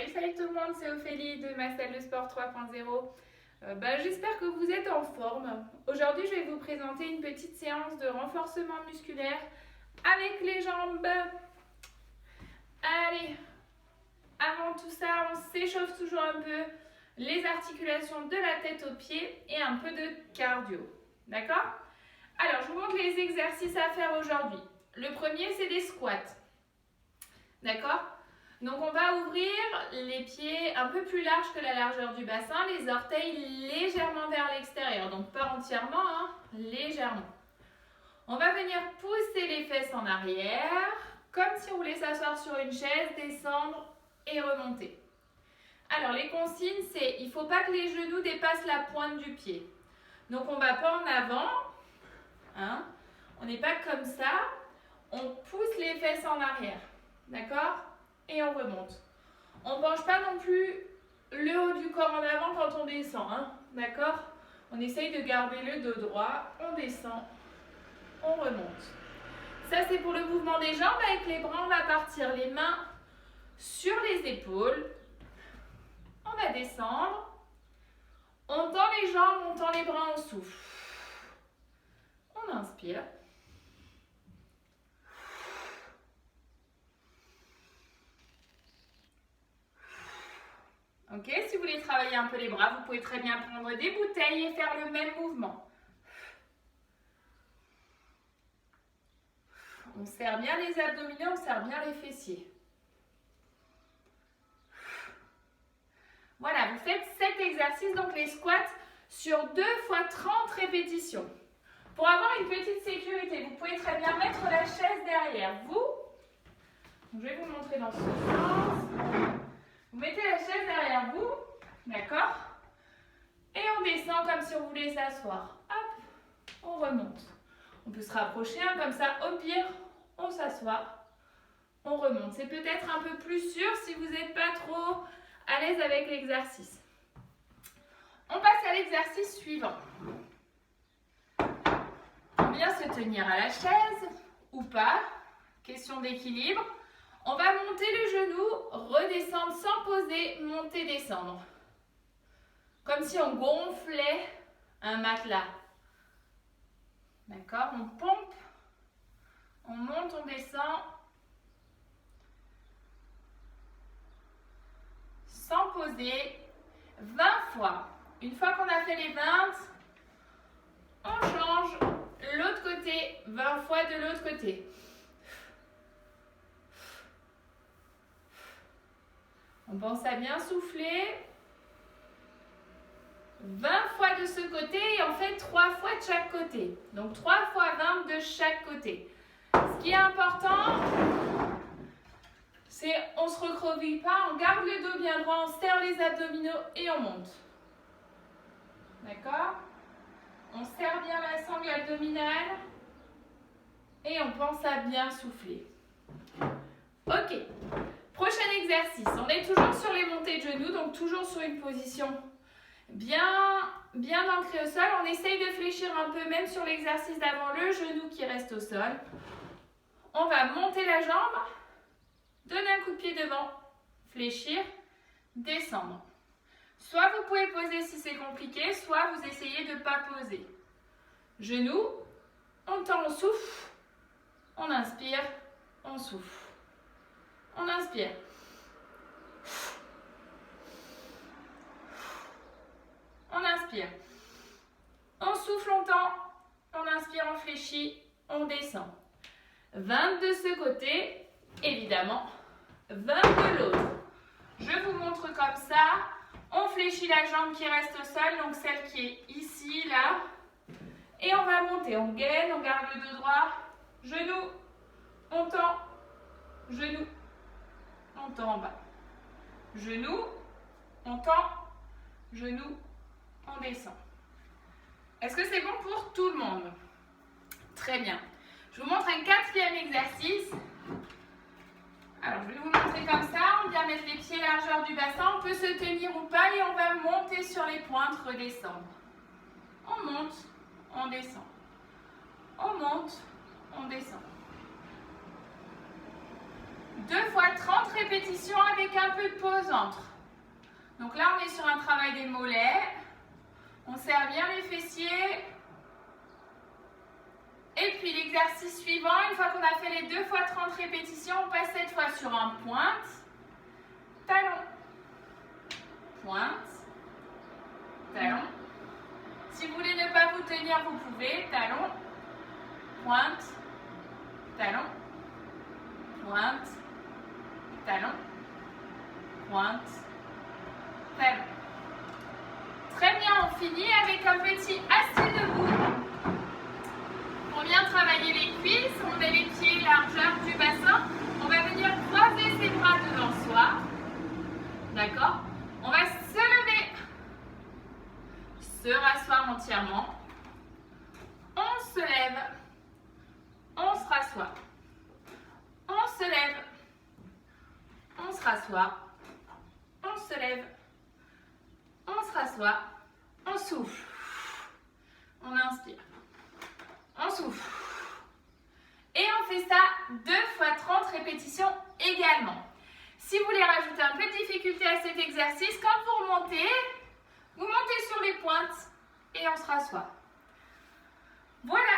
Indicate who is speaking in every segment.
Speaker 1: Salut tout le monde, c'est Ophélie de ma salle de sport 3.0. J'espère que vous êtes en forme. Aujourd'hui, je vais vous présenter une petite séance de renforcement musculaire avec les jambes. Allez, avant tout ça, on s'échauffe toujours un peu les articulations de la tête aux pieds et un peu de cardio. D'accord? Alors, je vous montre les exercices à faire aujourd'hui. Le premier, c'est des squats. D'accord? Donc on va ouvrir les pieds un peu plus larges que la largeur du bassin, les orteils légèrement vers l'extérieur, donc pas entièrement, hein, légèrement. On va venir pousser les fesses en arrière, comme si on voulait s'asseoir sur une chaise, descendre et remonter. Alors les consignes, c'est il ne faut pas que les genoux dépassent la pointe du pied. Donc on ne va pas en avant, hein, on n'est pas comme ça, on pousse les fesses en arrière, d'accord ? Et on remonte. On ne penche pas non plus le haut du corps en avant quand on descend, hein, d'accord? On essaye de garder le dos droit, on descend, on remonte. Ça c'est pour le mouvement des jambes. Avec les bras, on va partir les mains sur les épaules. On va descendre. On tend les jambes, on tend les bras, on souffle. On inspire. Ok, si vous voulez travailler un peu les bras, vous pouvez très bien prendre des bouteilles et faire le même mouvement. On serre bien les abdominaux, on serre bien les fessiers. Voilà, vous faites cet exercice, donc les squats, sur 2 fois 30 répétitions. Pour avoir une petite sécurité, vous pouvez très bien mettre la chaise derrière vous. Je vais vous montrer dans ce sens. Vous mettez la chaise derrière vous. D'accord? Et on descend comme si on voulait s'asseoir. Hop, on remonte. On peut se rapprocher, hein, comme ça, au pire, on s'assoit, on remonte. C'est peut-être un peu plus sûr si vous n'êtes pas trop à l'aise avec l'exercice. On passe à l'exercice suivant. On vient se tenir à la chaise ou pas, question d'équilibre. On va monter le genou, redescendre sans poser, monter, descendre. Comme si on gonflait un matelas. D'accord? On pompe, on monte, on descend. Sans poser, 20 fois. Une fois qu'on a fait les 20, on change l'autre côté, 20 fois de l'autre côté. On pense à bien souffler. 20 fois de ce côté et on fait 3 fois de chaque côté. Donc 3 fois 20 de chaque côté. Ce qui est important, c'est on ne se recroqueville pas, on garde le dos bien droit, on serre les abdominaux et on monte. D'accord? On serre bien la sangle abdominale et on pense à bien souffler. Ok. Prochain exercice. On est toujours sur les montées de genoux, donc toujours sur une position bien ancrée au sol. On essaye de fléchir un peu, même sur l'exercice d'avant, le genou qui reste au sol. On va monter la jambe, donner un coup de pied devant, fléchir, descendre. Soit vous pouvez poser si c'est compliqué, soit vous essayez de ne pas poser. Genou, on tend, on souffle, on inspire, on souffle. On inspire. On inspire. On souffle, on tend, on inspire, on fléchit, on descend. 20 de ce côté, évidemment, 20 de l'autre. Je vous montre comme ça. On fléchit la jambe qui reste au sol, donc celle qui est ici, là. Et on va monter, on gaine, on garde le dos droit. Genou, on tend, genou, on tend en bas. Genou, on tend, genou, on descend. Est-ce que c'est bon pour tout le monde? Très bien. Je vous montre un 4e exercice. Alors, je vais vous montrer comme ça. On vient mettre les pieds largeur du bassin. On peut se tenir ou pas et on va monter sur les pointes, redescendre. On monte, on descend. On monte, on descend. 2 fois 30 répétitions avec un peu de pause entre. Donc là, on est sur un travail des mollets. On serre bien les fessiers. Et puis l'exercice suivant, une fois qu'on a fait les 2 fois 30 répétitions, on passe cette fois sur un pointe, talon, pointe, talon. Si vous voulez ne pas vous tenir, vous pouvez, talon, pointe, talon, pointe, talon, pointe, talon. Très bien, on finit avec un petit assis debout. Pour bien travailler les cuisses, on met les pieds largeur du bassin. On va venir croiser ses bras devant soi. D'accord? On va se lever, se rasseoir entièrement. On se lève, on se rassoit. On se lève, on se rassoit. On se lève, on se rassoit. On souffle. On inspire. On souffle. Et on fait ça 2 fois 30 répétitions également. Si vous voulez rajouter un peu de difficulté à cet exercice, quand vous montez sur les pointes et on se rassoit. Voilà,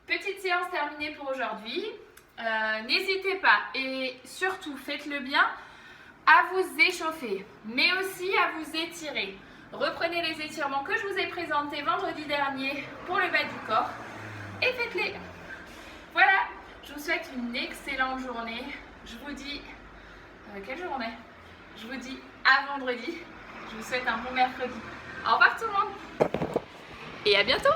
Speaker 1: petite séance terminée pour aujourd'hui. N'hésitez pas et surtout faites-le bien à vous échauffer, mais aussi à vous étirer. Reprenez les étirements que je vous ai présentés vendredi dernier pour le bas du corps et faites-les. Voilà, je vous souhaite une excellente journée. Je vous dis, quelle journée? Je vous dis à vendredi. Je vous souhaite un bon mercredi. Au revoir tout le monde et à bientôt.